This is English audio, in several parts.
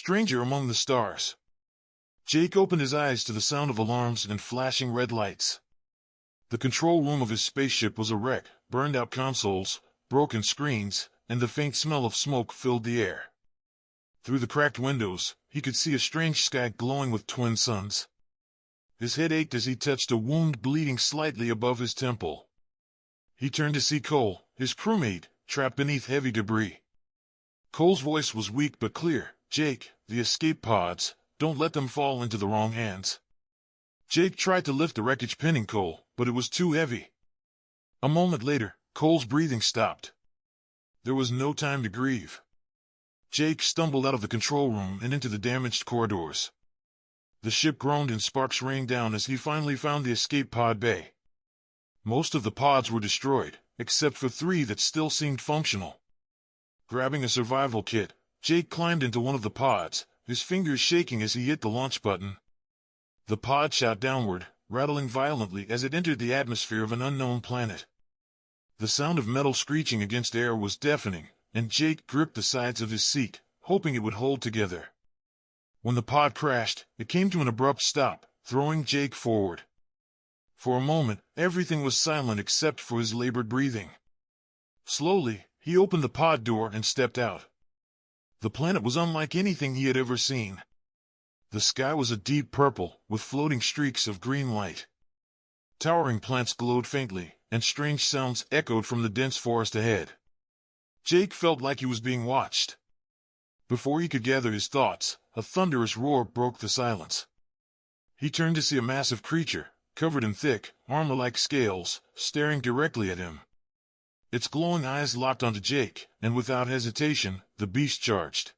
stranger among the stars. Jake opened his eyes to the sound of alarms and flashing red lights. The control room of his spaceship was a wreck, burned-out consoles, broken screens, and the faint smell of smoke filled the air. Through the cracked windows, he could see a strange sky glowing with twin suns. His head ached as he touched a wound bleeding slightly above his temple. He turned to see Cole, his crewmate, trapped beneath heavy debris. Cole's voice was weak but clear. "Jake, the escape pods, don't let them fall into the wrong hands." Jake tried to lift the wreckage pinning Cole, but it was too heavy. A moment later, Cole's breathing stopped. There was no time to grieve. Jake stumbled out of the control room and into the damaged corridors. The ship groaned and sparks rained down as he finally found the escape pod bay. Most of the pods were destroyed, except for 3 that still seemed functional. Grabbing a survival kit, Jake climbed into one of the pods, his fingers shaking as he hit the launch button. The pod shot downward, rattling violently as it entered the atmosphere of an unknown planet. The sound of metal screeching against air was deafening, and Jake gripped the sides of his seat, hoping it would hold together. When the pod crashed, it came to an abrupt stop, throwing Jake forward. For a moment, everything was silent except for his labored breathing. Slowly, he opened the pod door and stepped out. The planet was unlike anything he had ever seen. The sky was a deep purple, with floating streaks of green light. Towering plants glowed faintly, and strange sounds echoed from the dense forest ahead. Jake felt like he was being watched. Before he could gather his thoughts, a thunderous roar broke the silence. He turned to see a massive creature, covered in thick, armor-like scales, staring directly at him. Its glowing eyes locked onto Jake, and without hesitation, the beast charged.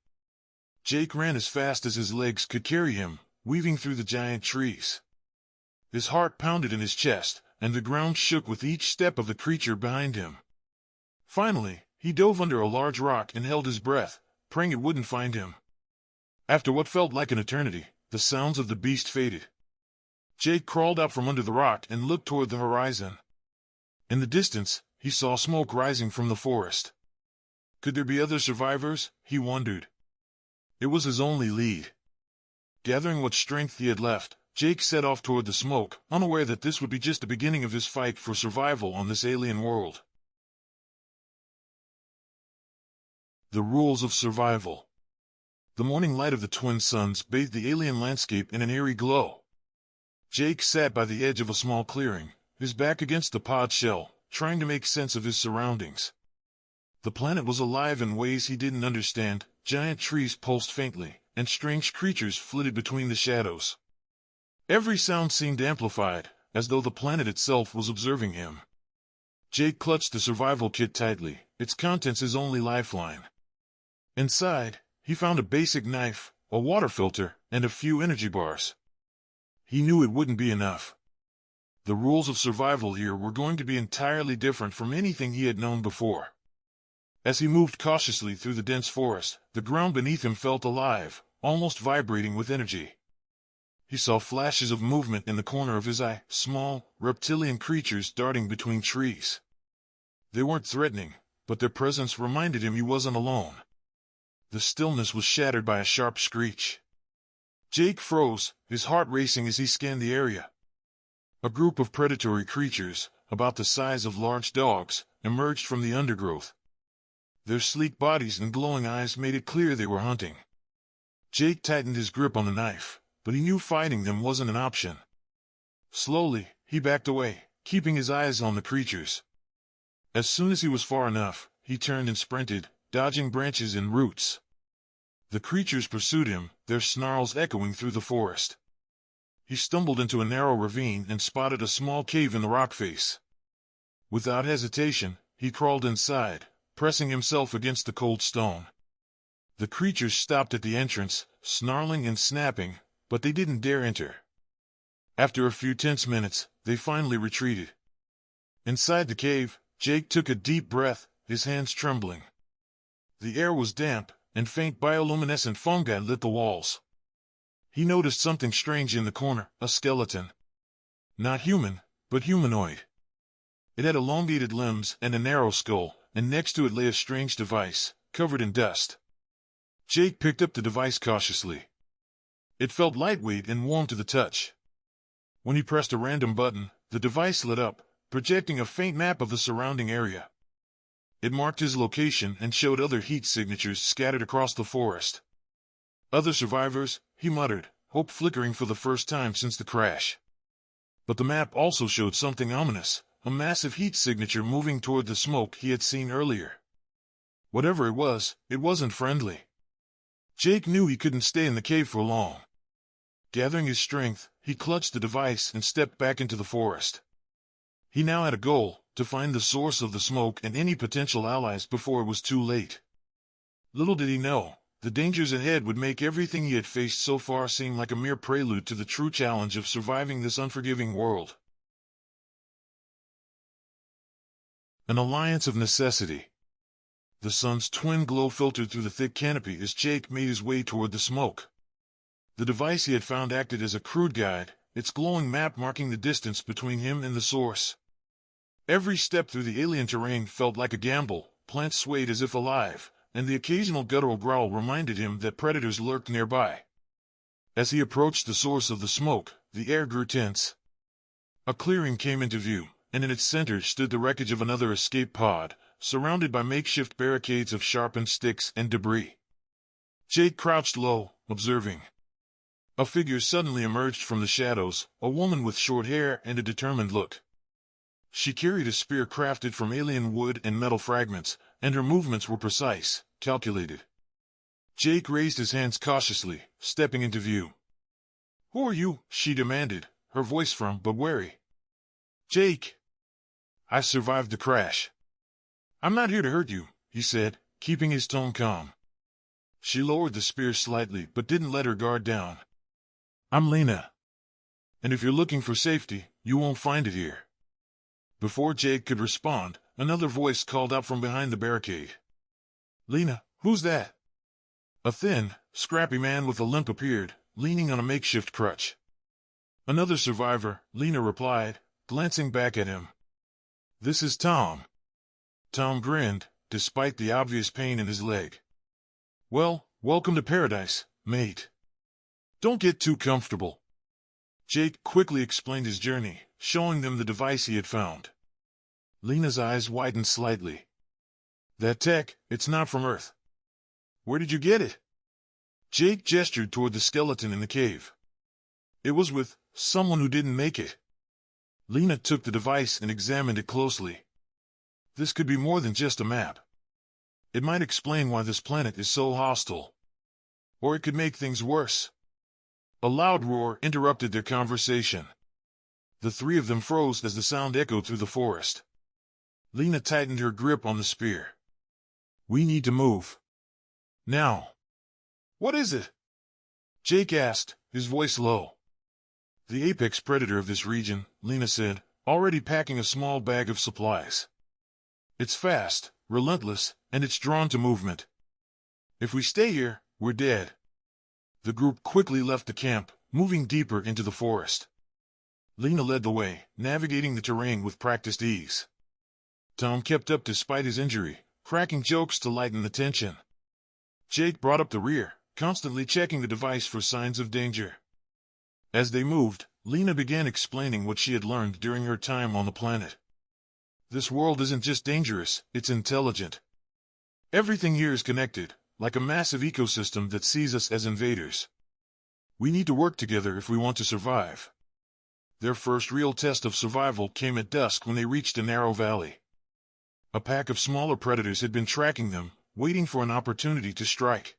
Jake ran as fast as his legs could carry him, weaving through the giant trees. His heart pounded in his chest, and the ground shook with each step of the creature behind him. Finally, he dove under a large rock and held his breath, praying it wouldn't find him. After what felt like an eternity, the sounds of the beast faded. Jake crawled out from under the rock and looked toward the horizon. In the distance, he saw smoke rising from the forest. Could there be other survivors? He wondered. It was his only lead. Gathering what strength he had left, Jake set off toward the smoke, unaware that this would be just the beginning of his fight for survival on this alien world. The rules of survival. The morning light of the twin suns bathed the alien landscape in an eerie glow. Jake sat by the edge of a small clearing, his back against the pod shell, trying to make sense of his surroundings. The planet was alive in ways he didn't understand. Giant trees pulsed faintly, and strange creatures flitted between the shadows. Every sound seemed amplified, as though the planet itself was observing him. Jake clutched the survival kit tightly, its contents his only lifeline. Inside, he found a basic knife, a water filter, and a few energy bars. He knew it wouldn't be enough. The rules of survival here were going to be entirely different from anything he had known before. As he moved cautiously through the dense forest, the ground beneath him felt alive, almost vibrating with energy. He saw flashes of movement in the corner of his eye, small, reptilian creatures darting between trees. They weren't threatening, but their presence reminded him he wasn't alone. The stillness was shattered by a sharp screech. Jake froze, his heart racing as he scanned the area. A group of predatory creatures, about the size of large dogs, emerged from the undergrowth. Their sleek bodies and glowing eyes made it clear they were hunting. Jake tightened his grip on the knife, but he knew fighting them wasn't an option. Slowly, he backed away, keeping his eyes on the creatures. As soon as he was far enough, he turned and sprinted, dodging branches and roots. The creatures pursued him, their snarls echoing through the forest. He stumbled into a narrow ravine and spotted a small cave in the rock face. Without hesitation, he crawled inside, pressing himself against the cold stone. The creatures stopped at the entrance, snarling and snapping, but they didn't dare enter. After a few tense minutes, they finally retreated. Inside the cave, Jake took a deep breath, his hands trembling. The air was damp, and faint bioluminescent fungi lit the walls. He noticed something strange in the corner, a skeleton. Not human, but humanoid. It had elongated limbs and a narrow skull, and next to it lay a strange device, covered in dust. Jake picked up the device cautiously. It felt lightweight and warm to the touch. When he pressed a random button, the device lit up, projecting a faint map of the surrounding area. It marked his location and showed other heat signatures scattered across the forest. Other survivors, he muttered, hope flickering for the first time since the crash. But the map also showed something ominous, a massive heat signature moving toward the smoke he had seen earlier. Whatever it wasn't friendly. Jake knew he couldn't stay in the cave for long. Gathering his strength, he clutched the device and stepped back into the forest. He now had a goal, to find the source of the smoke and any potential allies before it was too late. Little did he know, the dangers ahead would make everything he had faced so far seem like a mere prelude to the true challenge of surviving this unforgiving world. An alliance of necessity. The sun's twin glow filtered through the thick canopy as Jake made his way toward the smoke. The device he had found acted as a crude guide, its glowing map marking the distance between him and the source. Every step through the alien terrain felt like a gamble, plants swayed as if alive, and the occasional guttural growl reminded him that predators lurked nearby. As he approached the source of the smoke, the air grew tense. A clearing came into view, and in its center stood the wreckage of another escape pod, surrounded by makeshift barricades of sharpened sticks and debris. Jake crouched low, observing. A figure suddenly emerged from the shadows, a woman with short hair and a determined look. She carried a spear crafted from alien wood and metal fragments, and her movements were precise, calculated. Jake raised his hands cautiously, stepping into view. "Who are you?" she demanded, her voice firm but wary. "Jake. I survived the crash. I'm not here to hurt you," he said, keeping his tone calm. She lowered the spear slightly but didn't let her guard down. "I'm Lena. And if you're looking for safety, you won't find it here." Before Jake could respond, another voice called out from behind the barricade. "Lena, who's that?" A thin, scrappy man with a limp appeared, leaning on a makeshift crutch. "Another survivor," Lena replied, glancing back at him. "This is Tom." Tom grinned, despite the obvious pain in his leg. "Well, welcome to paradise, mate. Don't get too comfortable." Jake quickly explained his journey, showing them the device he had found. Lena's eyes widened slightly. "That tech, it's not from Earth. Where did you get it?" Jake gestured toward the skeleton in the cave. "It was with someone who didn't make it." Lena took the device and examined it closely. This could be more than just a map. It might explain why this planet is so hostile. Or it could make things worse. A loud roar interrupted their conversation. The three of them froze as the sound echoed through the forest. Lena tightened her grip on the spear. "We need to move. Now." "What is it?" Jake asked, his voice low. "The apex predator of this region," Lena said, already packing a small bag of supplies. "It's fast, relentless, and it's drawn to movement. If we stay here, we're dead." The group quickly left the camp, moving deeper into the forest. Lena led the way, navigating the terrain with practiced ease. Tom kept up despite his injury, cracking jokes to lighten the tension. Jake brought up the rear, constantly checking the device for signs of danger. As they moved, Lena began explaining what she had learned during her time on the planet. "This world isn't just dangerous, it's intelligent. Everything here is connected, like a massive ecosystem that sees us as invaders. We need to work together if we want to survive." Their first real test of survival came at dusk when they reached a narrow valley. A pack of smaller predators had been tracking them, waiting for an opportunity to strike.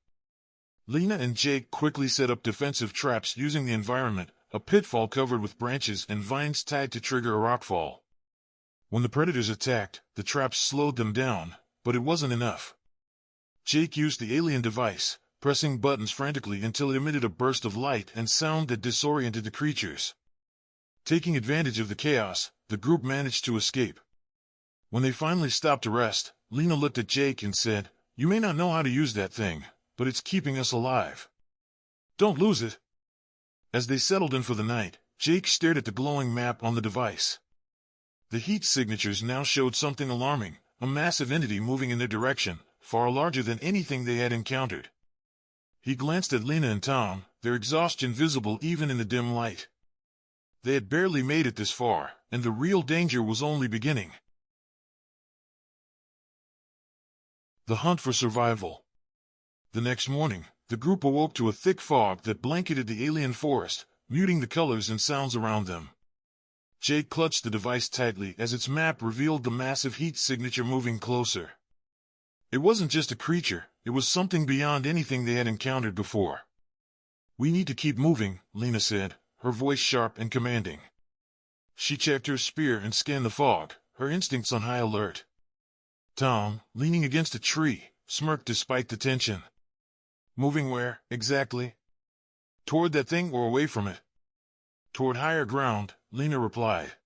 Lena and Jake quickly set up defensive traps using the environment, a pitfall covered with branches and vines tied to trigger a rockfall. When the predators attacked, the traps slowed them down, but it wasn't enough. Jake used the alien device, pressing buttons frantically until it emitted a burst of light and sound that disoriented the creatures. Taking advantage of the chaos, the group managed to escape. When they finally stopped to rest, Lena looked at Jake and said, "You may not know how to use that thing, but it's keeping us alive. Don't lose it." As they settled in for the night, Jake stared at the glowing map on the device. The heat signatures now showed something alarming, a massive entity moving in their direction, far larger than anything they had encountered. He glanced at Lena and Tom, their exhaustion visible even in the dim light. They had barely made it this far, and the real danger was only beginning. The hunt for survival. The next morning, the group awoke to a thick fog that blanketed the alien forest, muting the colors and sounds around them. Jake clutched the device tightly as its map revealed the massive heat signature moving closer. It wasn't just a creature, it was something beyond anything they had encountered before. "We need to keep moving," Lena said, her voice sharp and commanding. She checked her spear and scanned the fog, her instincts on high alert. Tom, leaning against a tree, smirked despite the tension. "Moving where, exactly?" "Toward that thing or away from it?" "Toward higher ground," Lena replied.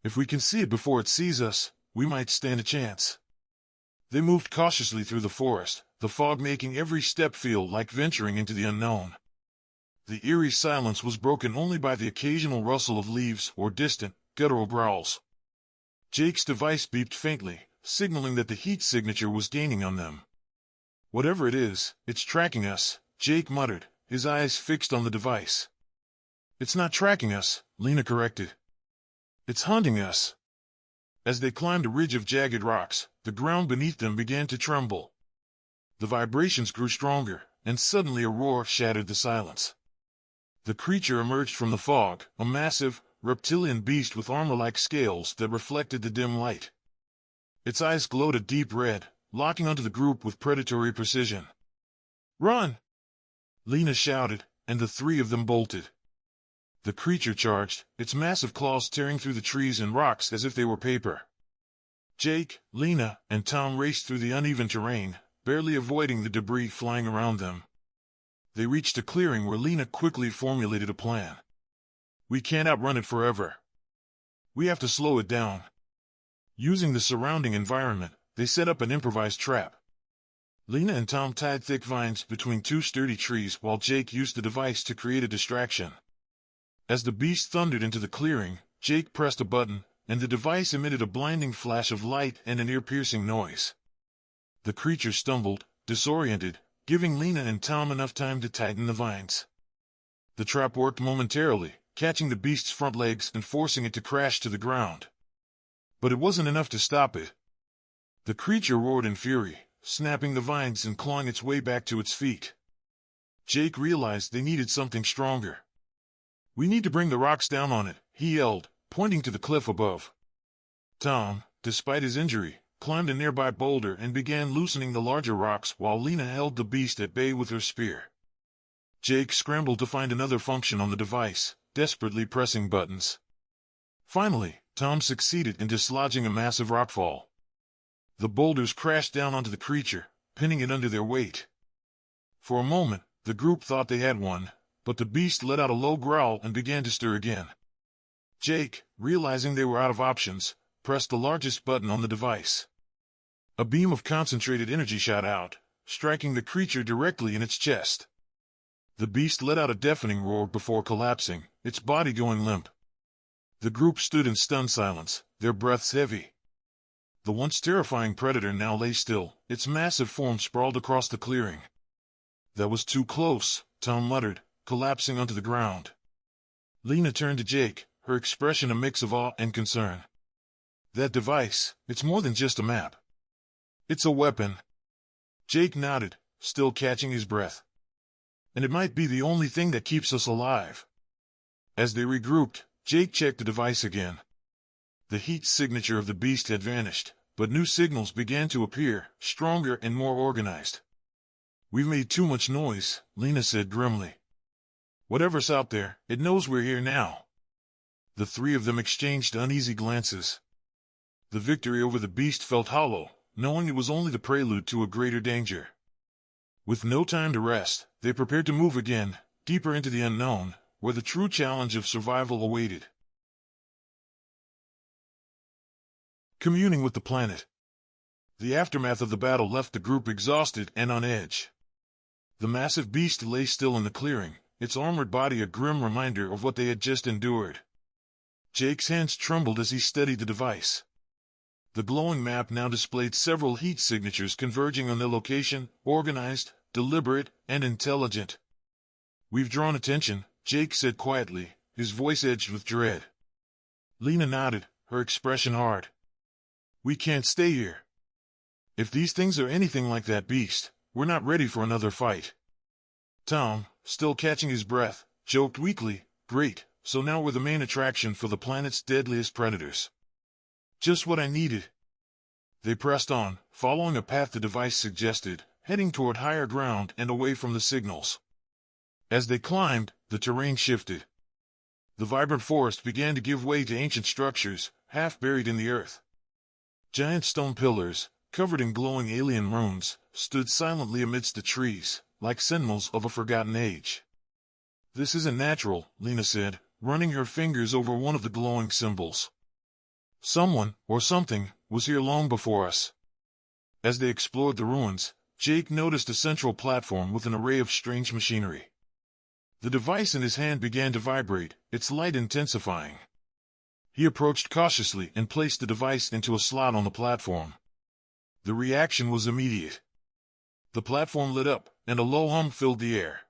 "If we can see it before it sees us, we might stand a chance." They moved cautiously through the forest, the fog making every step feel like venturing into the unknown. The eerie silence was broken only by the occasional rustle of leaves or distant, guttural growls. Jake's device beeped faintly, signaling that the heat signature was gaining on them. "Whatever it is, it's tracking us," Jake muttered, his eyes fixed on the device. "It's not tracking us," Lena corrected. "It's hunting us." As they climbed a ridge of jagged rocks, the ground beneath them began to tremble. The vibrations grew stronger, and suddenly a roar shattered the silence. The creature emerged from the fog, a massive, reptilian beast with armor-like scales that reflected the dim light. Its eyes glowed a deep red, locking onto the group with predatory precision. "Run!" Lena shouted, and the three of them bolted. The creature charged, its massive claws tearing through the trees and rocks as if they were paper. Jake, Lena, and Tom raced through the uneven terrain, barely avoiding the debris flying around them. They reached a clearing where Lena quickly formulated a plan. "We can't outrun it forever. We have to slow it down." Using the surrounding environment, they set up an improvised trap. Lena and Tom tied thick vines between two sturdy trees while Jake used the device to create a distraction. As the beast thundered into the clearing, Jake pressed a button, and the device emitted a blinding flash of light and an ear-piercing noise. The creature stumbled, disoriented, giving Lena and Tom enough time to tighten the vines. The trap worked momentarily, catching the beast's front legs and forcing it to crash to the ground. But it wasn't enough to stop it. The creature roared in fury, snapping the vines and clawing its way back to its feet. Jake realized they needed something stronger. "We need to bring the rocks down on it," he yelled, pointing to the cliff above. Tom, despite his injury, climbed a nearby boulder and began loosening the larger rocks while Lena held the beast at bay with her spear. Jake scrambled to find another function on the device, desperately pressing buttons. Finally, Tom succeeded in dislodging a massive rockfall. The boulders crashed down onto the creature, pinning it under their weight. For a moment, the group thought they had won, but the beast let out a low growl and began to stir again. Jake, realizing they were out of options, pressed the largest button on the device. A beam of concentrated energy shot out, striking the creature directly in its chest. The beast let out a deafening roar before collapsing, its body going limp. The group stood in stunned silence, their breaths heavy. The once terrifying predator now lay still, its massive form sprawled across the clearing. "That was too close," Tom muttered, collapsing onto the ground. Lena turned to Jake, her expression a mix of awe and concern. "That device, it's more than just a map. It's a weapon." Jake nodded, still catching his breath. "And it might be the only thing that keeps us alive." As they regrouped, Jake checked the device again. The heat signature of the beast had vanished, but new signals began to appear, stronger and more organized. "We've made too much noise," Lena said grimly. "Whatever's out there, it knows we're here now." The three of them exchanged uneasy glances. The victory over the beast felt hollow, knowing it was only the prelude to a greater danger. With no time to rest, they prepared to move again, deeper into the unknown, where the true challenge of survival awaited. Communing with the planet. The aftermath of the battle left the group exhausted and on edge. The massive beast lay still in the clearing, its armored body a grim reminder of what they had just endured. Jake's hands trembled as he studied the device. The glowing map now displayed several heat signatures converging on their location, organized, deliberate, and intelligent. "We've drawn attention," Jake said quietly, his voice edged with dread. Lena nodded, her expression hard. "We can't stay here. If these things are anything like that beast, we're not ready for another fight." Tom, still catching his breath, joked weakly, "Great, so now we're the main attraction for the planet's deadliest predators. Just what I needed." They pressed on, following a path the device suggested, heading toward higher ground and away from the signals. As they climbed, the terrain shifted. The vibrant forest began to give way to ancient structures, half buried in the earth. Giant stone pillars, covered in glowing alien runes, stood silently amidst the trees, like sentinels of a forgotten age. "This isn't natural," Lena said, running her fingers over one of the glowing symbols. "Someone, or something, was here long before us." As they explored the ruins, Jake noticed a central platform with an array of strange machinery. The device in his hand began to vibrate, its light intensifying. He approached cautiously and placed the device into a slot on the platform. The reaction was immediate. The platform lit up, and a low hum filled the air.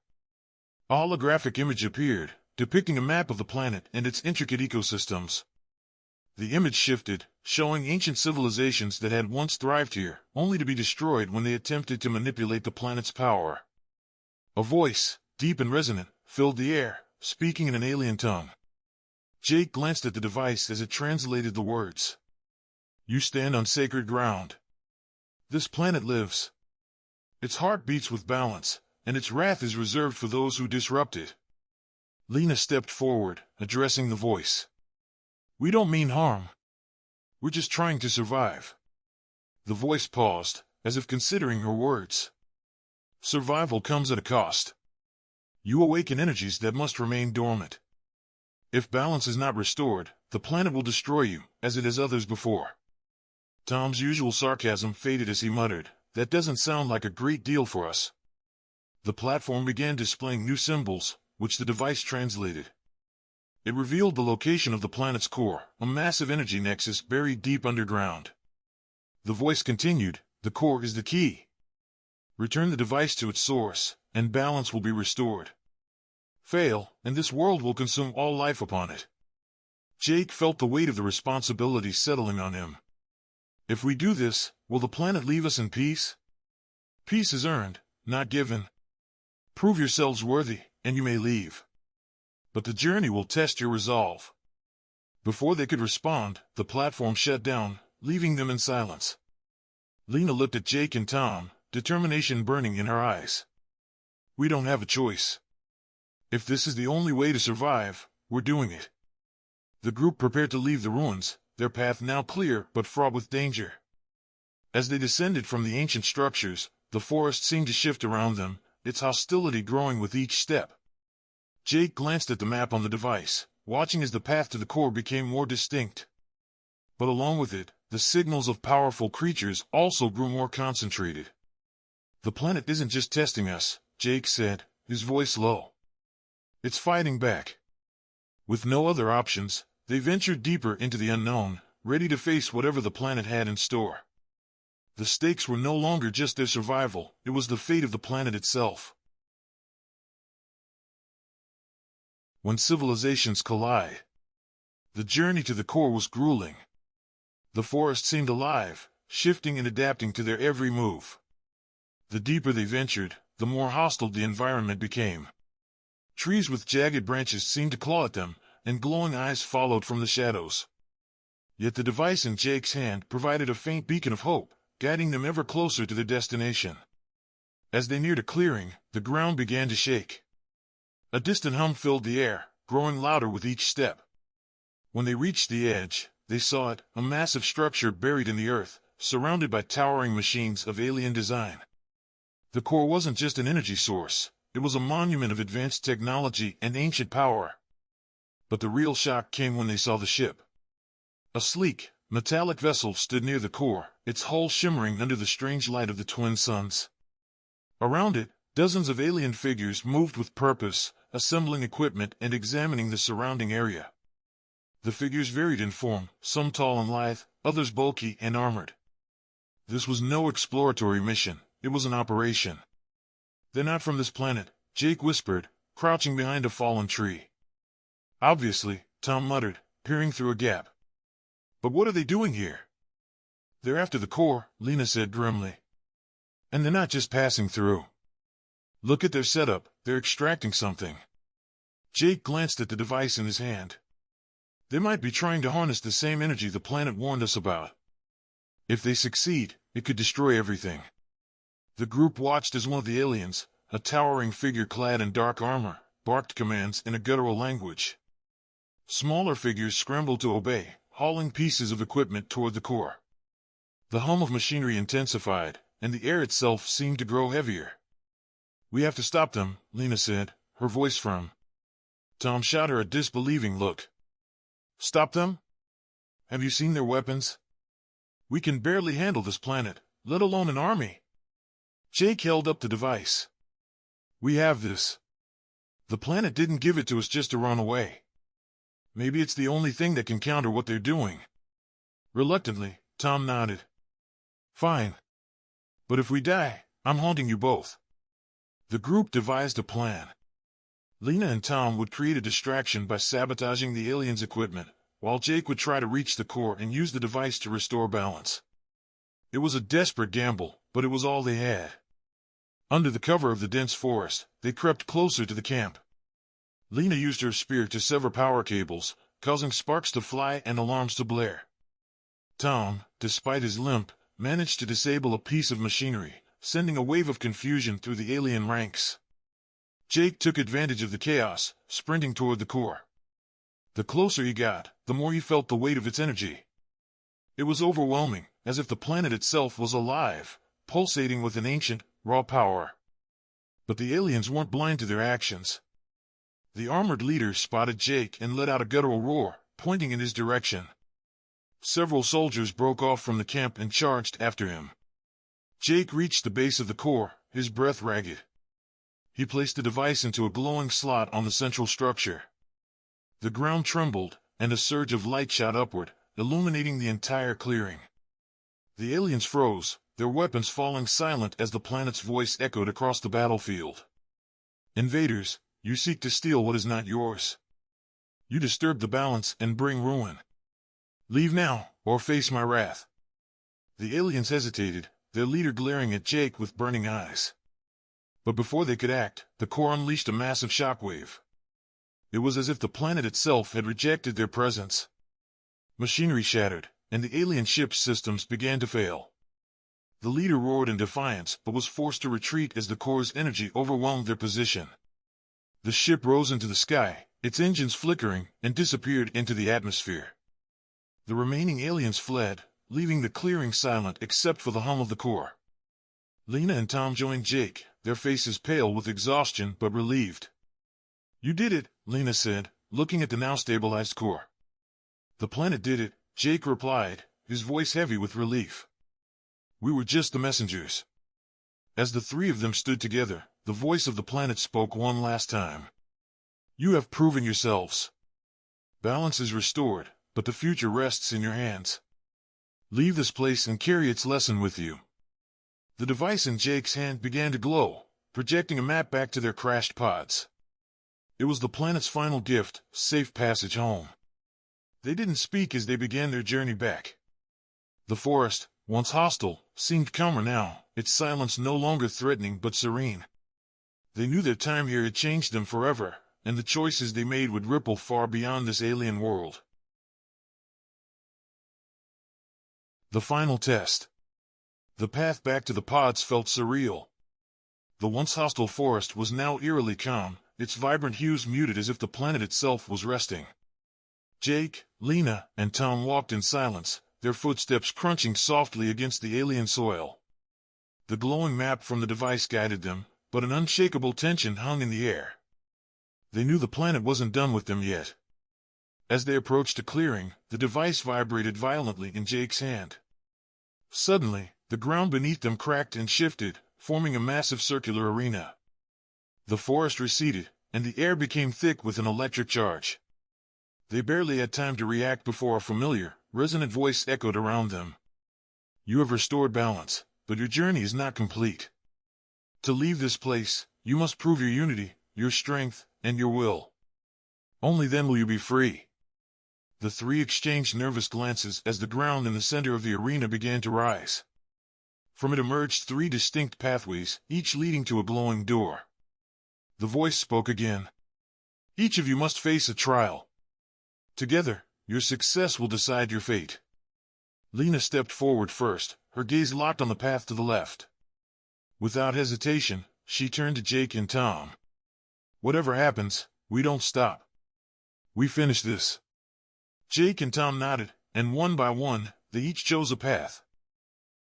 A holographic image appeared, depicting a map of the planet and its intricate ecosystems. The image shifted, showing ancient civilizations that had once thrived here, only to be destroyed when they attempted to manipulate the planet's power. A voice, deep and resonant, filled the air, speaking in an alien tongue. Jake glanced at the device as it translated the words. "You stand on sacred ground. This planet lives. Its heart beats with balance, and its wrath is reserved for those who disrupt it." Lena stepped forward, addressing the voice. "We don't mean harm. We're just trying to survive." The voice paused, as if considering her words. "Survival comes at a cost. You awaken energies that must remain dormant. If balance is not restored, the planet will destroy you, as it has others before." Tom's usual sarcasm faded as he muttered, "That doesn't sound like a great deal for us." The platform began displaying new symbols, which the device translated. It revealed the location of the planet's core, a massive energy nexus buried deep underground. The voice continued, "The core is the key. Return the device to its source, and balance will be restored. Fail, and this world will consume all life upon it." Jake felt the weight of the responsibility settling on him. "If we do this, will the planet leave us in peace? Peace is earned, not given. Prove yourselves worthy, and you may leave. But the journey will test your resolve." Before they could respond, the platform shut down, leaving them in silence. Lena looked at Jake and Tom, determination burning in her eyes. "We don't have a choice. If this is the only way to survive, we're doing it." The group prepared to leave the ruins, their path now clear but fraught with danger. As they descended from the ancient structures, the forest seemed to shift around them, its hostility growing with each step. Jake glanced at the map on the device, watching as the path to the core became more distinct. But along with it, the signals of powerful creatures also grew more concentrated. "The planet isn't just testing us," Jake said, his voice low. "It's fighting back." With no other options, they ventured deeper into the unknown, ready to face whatever the planet had in store. The stakes were no longer just their survival, it was the fate of the planet itself. When civilizations collide. The journey to the core was grueling. The forest seemed alive, shifting and adapting to their every move. The deeper they ventured, the more hostile the environment became. Trees with jagged branches seemed to claw at them, and glowing eyes followed from the shadows. Yet the device in Jake's hand provided a faint beacon of hope, guiding them ever closer to their destination. As they neared a clearing, the ground began to shake. A distant hum filled the air, growing louder with each step. When they reached the edge, they saw it, a massive structure buried in the earth, surrounded by towering machines of alien design. The core wasn't just an energy source, it was a monument of advanced technology and ancient power. But the real shock came when they saw the ship. A sleek, metallic vessel stood near the core, its hull shimmering under the strange light of the twin suns. Around it, dozens of alien figures moved with purpose, assembling equipment and examining the surrounding area. The figures varied in form, some tall and lithe, others bulky and armored. This was no exploratory mission, it was an operation. They're not from this planet, Jake whispered, crouching behind a fallen tree. Obviously, Tom muttered, peering through a gap. But what are they doing here? They're after the core, Lena said grimly. And they're not just passing through. Look at their setup, they're extracting something. Jake glanced at the device in his hand. They might be trying to harness the same energy the planet warned us about. If they succeed, it could destroy everything. The group watched as one of the aliens, a towering figure clad in dark armor, barked commands in a guttural language. Smaller figures scrambled to obey, hauling pieces of equipment toward the core. The hum of machinery intensified, and the air itself seemed to grow heavier. We have to stop them, Lena said, her voice firm. Tom shot her a disbelieving look. Stop them? Have you seen their weapons? We can barely handle this planet, let alone an army. Jake held up the device. We have this. The planet didn't give it to us just to run away. Maybe it's the only thing that can counter what they're doing. Reluctantly, Tom nodded. Fine. But if we die, I'm haunting you both. The group devised a plan. Lena and Tom would create a distraction by sabotaging the aliens' equipment, while Jake would try to reach the core and use the device to restore balance. It was a desperate gamble, but it was all they had. Under the cover of the dense forest, they crept closer to the camp. Lena used her spear to sever power cables, causing sparks to fly and alarms to blare. Tom, despite his limp, managed to disable a piece of machinery, sending a wave of confusion through the alien ranks. Jake took advantage of the chaos, sprinting toward the core. The closer he got, the more he felt the weight of its energy. It was overwhelming, as if the planet itself was alive, pulsating with an ancient, raw power. But the aliens weren't blind to their actions. The armored leader spotted Jake and let out a guttural roar, pointing in his direction. Several soldiers broke off from the camp and charged after him. Jake reached the base of the core, his breath ragged. He placed the device into a glowing slot on the central structure. The ground trembled, and a surge of light shot upward, illuminating the entire clearing. The aliens froze, their weapons falling silent as the planet's voice echoed across the battlefield. Invaders, you seek to steal what is not yours. You disturb the balance and bring ruin. Leave now, or face my wrath. The aliens hesitated, their leader glaring at Jake with burning eyes. But before they could act, the core unleashed a massive shockwave. It was as if the planet itself had rejected their presence. Machinery shattered, and the alien ship's systems began to fail. The leader roared in defiance but was forced to retreat as the core's energy overwhelmed their position. The ship rose into the sky, its engines flickering, and disappeared into the atmosphere. The remaining aliens fled, leaving the clearing silent except for the hum of the core. Lena and Tom joined Jake, their faces pale with exhaustion but relieved. You did it, Lena said, looking at the now stabilized core. The planet did it, Jake replied, his voice heavy with relief. We were just the messengers. As the three of them stood together, the voice of the planet spoke one last time. You have proven yourselves. Balance is restored, but the future rests in your hands. Leave this place and carry its lesson with you. The device in Jake's hand began to glow, projecting a map back to their crashed pods. It was the planet's final gift, safe passage home. They didn't speak as they began their journey back. The forest, once hostile, seemed calmer now, its silence no longer threatening but serene. They knew their time here had changed them forever, and the choices they made would ripple far beyond this alien world. The final test. The path back to the pods felt surreal. The once hostile forest was now eerily calm, its vibrant hues muted as if the planet itself was resting. Jake, Lena, and Tom walked in silence, their footsteps crunching softly against the alien soil. The glowing map from the device guided them, but an unshakable tension hung in the air. They knew the planet wasn't done with them yet. As they approached a clearing, the device vibrated violently in Jake's hand. Suddenly, the ground beneath them cracked and shifted, forming a massive circular arena. The forest receded, and the air became thick with an electric charge. They barely had time to react before a familiar, resonant voice echoed around them. You have restored balance, but your journey is not complete. To leave this place, you must prove your unity, your strength, and your will. Only then will you be free. The three exchanged nervous glances as the ground in the center of the arena began to rise. From it emerged three distinct pathways, each leading to a glowing door. The voice spoke again. Each of you must face a trial. Together, your success will decide your fate. Lena stepped forward first, her gaze locked on the path to the left. Without hesitation, she turned to Jake and Tom. Whatever happens, we don't stop. We finish this. Jake and Tom nodded, and one by one, they each chose a path.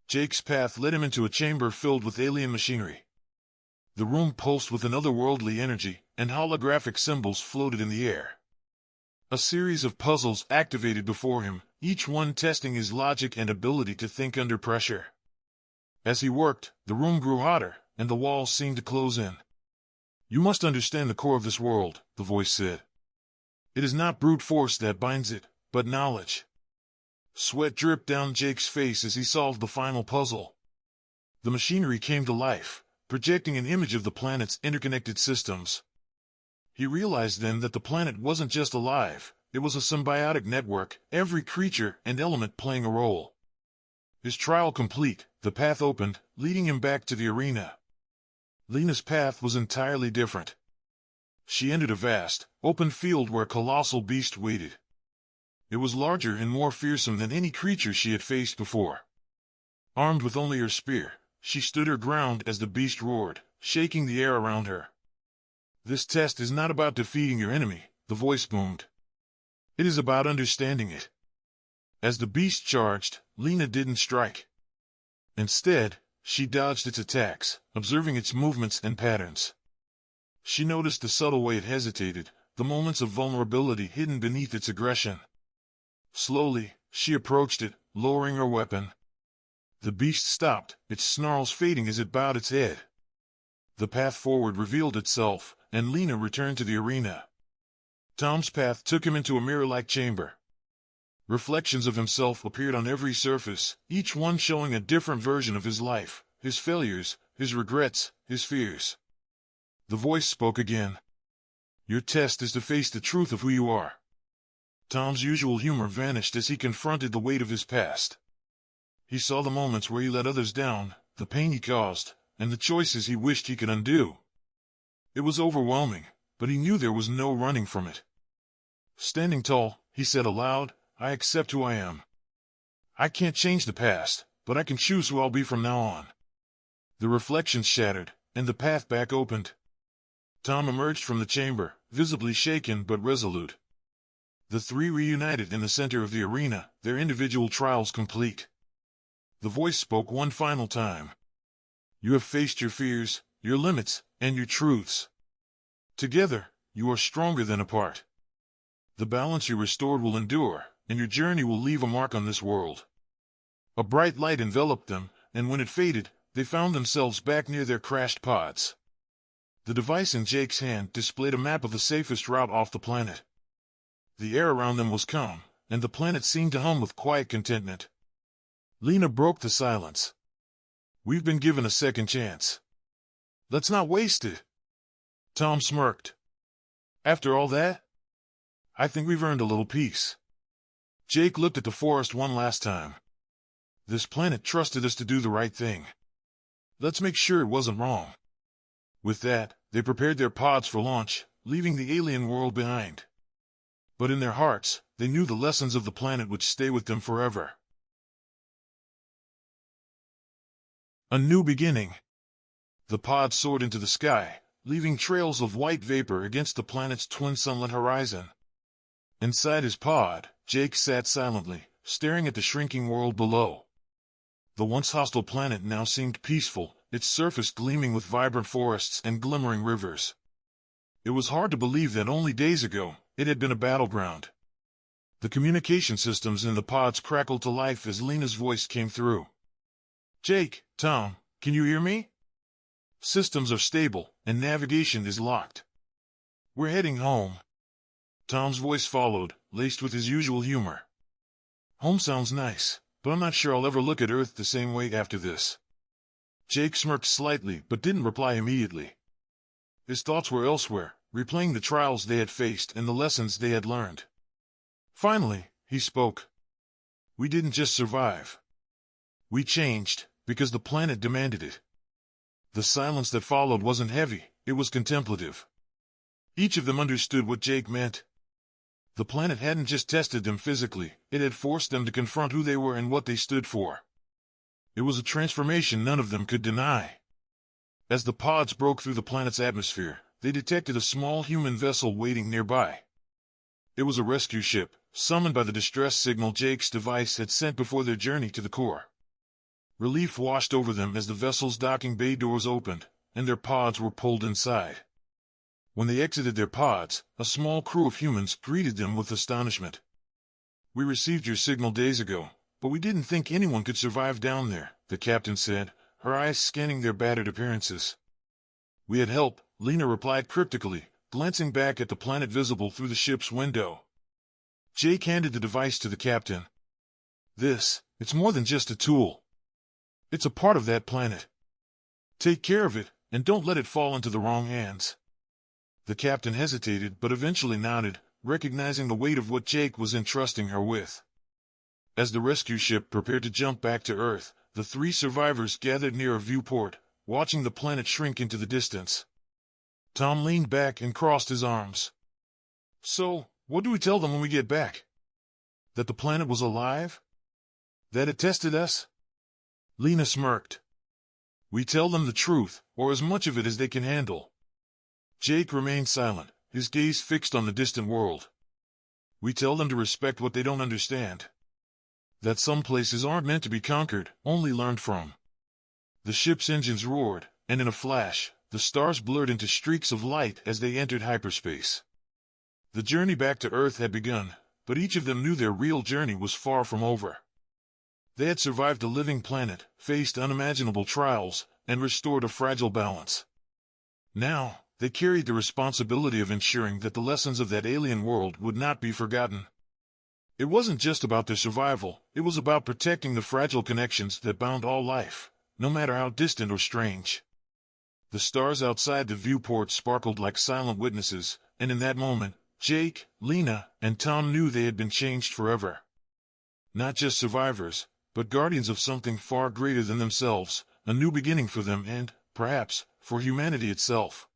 Jake's path led him into a chamber filled with alien machinery. The room pulsed with an otherworldly energy, and holographic symbols floated in the air. A series of puzzles activated before him, each one testing his logic and ability to think under pressure. As he worked, the room grew hotter, and the walls seemed to close in. You must understand the core of this world, the voice said. It is not brute force that binds it, but knowledge. Sweat dripped down Jake's face as he solved the final puzzle. The machinery came to life, projecting an image of the planet's interconnected systems. He realized then that the planet wasn't just alive, it was a symbiotic network, every creature and element playing a role. His trial complete, the path opened, leading him back to the arena. Lena's path was entirely different. She entered a vast, open field where a colossal beast waited. It was larger and more fearsome than any creature she had faced before. Armed with only her spear, she stood her ground as the beast roared, shaking the air around her. This test is not about defeating your enemy, the voice boomed. It is about understanding it. As the beast charged, Lena didn't strike. Instead, she dodged its attacks, observing its movements and patterns. She noticed the subtle way it hesitated, the moments of vulnerability hidden beneath its aggression. Slowly, she approached it, lowering her weapon. The beast stopped, its snarls fading as it bowed its head. The path forward revealed itself, and Lena returned to the arena. Tom's path took him into a mirror-like chamber. Reflections of himself appeared on every surface, each one showing a different version of his life, his failures, his regrets, his fears. The voice spoke again. Your test is to face the truth of who you are. Tom's usual humor vanished as he confronted the weight of his past. He saw the moments where he let others down, the pain he caused, and the choices he wished he could undo. It was overwhelming, but he knew there was no running from it. Standing tall, he said aloud, I accept who I am. I can't change the past, but I can choose who I'll be from now on. The reflections shattered, and the path back opened. Tom emerged from the chamber, visibly shaken but resolute. The three reunited in the center of the arena, their individual trials complete. The voice spoke one final time. You have faced your fears, your limits, and your truths. Together, you are stronger than apart. The balance you restored will endure, and your journey will leave a mark on this world. A bright light enveloped them, and when it faded, they found themselves back near their crashed pods. The device in Jake's hand displayed a map of the safest route off the planet. The air around them was calm, and the planet seemed to hum with quiet contentment. Lena broke the silence. We've been given a second chance. Let's not waste it. Tom smirked. After all that? I think we've earned a little peace. Jake looked at the forest one last time. This planet trusted us to do the right thing. Let's make sure it wasn't wrong. With that, they prepared their pods for launch, leaving the alien world behind. But in their hearts, they knew the lessons of the planet would stay with them forever. A new beginning. The pod soared into the sky, leaving trails of white vapor against the planet's twin sunlit horizon. Inside his pod, Jake sat silently, staring at the shrinking world below. The once hostile planet now seemed peaceful, its surface gleaming with vibrant forests and glimmering rivers. It was hard to believe that only days ago, it had been a battleground. The communication systems in the pods crackled to life as Lena's voice came through. Jake, Tom, can you hear me? Systems are stable, and navigation is locked. We're heading home. Tom's voice followed, laced with his usual humor. Home sounds nice, but I'm not sure I'll ever look at Earth the same way after this. Jake smirked slightly but didn't reply immediately. His thoughts were elsewhere, replaying the trials they had faced and the lessons they had learned. Finally, he spoke. We didn't just survive. We changed, because the planet demanded it. The silence that followed wasn't heavy, it was contemplative. Each of them understood what Jake meant. The planet hadn't just tested them physically, it had forced them to confront who they were and what they stood for. It was a transformation none of them could deny. As the pods broke through the planet's atmosphere, they detected a small human vessel waiting nearby. It was a rescue ship, summoned by the distress signal Jake's device had sent before their journey to the core. Relief washed over them as the vessel's docking bay doors opened, and their pods were pulled inside. When they exited their pods, a small crew of humans greeted them with astonishment. We received your signal days ago, but we didn't think anyone could survive down there, the captain said, her eyes scanning their battered appearances. We had help, Lena replied cryptically, glancing back at the planet visible through the ship's window. Jake handed the device to the captain. It's more than just a tool. It's a part of that planet. Take care of it, and don't let it fall into the wrong hands. The captain hesitated but eventually nodded, recognizing the weight of what Jake was entrusting her with. As the rescue ship prepared to jump back to Earth, the three survivors gathered near a viewport, watching the planet shrink into the distance. Tom leaned back and crossed his arms. So, what do we tell them when we get back? That the planet was alive? That it tested us? Lena smirked. We tell them the truth, or as much of it as they can handle. Jake remained silent, his gaze fixed on the distant world. We tell them to respect what they don't understand. That some places aren't meant to be conquered, only learned from. The ship's engines roared, and in a flash, the stars blurred into streaks of light as they entered hyperspace. The journey back to Earth had begun, but each of them knew their real journey was far from over. They had survived a living planet, faced unimaginable trials, and restored a fragile balance. Now, they carried the responsibility of ensuring that the lessons of that alien world would not be forgotten. It wasn't just about their survival, it was about protecting the fragile connections that bound all life, no matter how distant or strange. The stars outside the viewport sparkled like silent witnesses, and in that moment, Jake, Lena, and Tom knew they had been changed forever. Not just survivors, but guardians of something far greater than themselves, a new beginning for them and, perhaps, for humanity itself.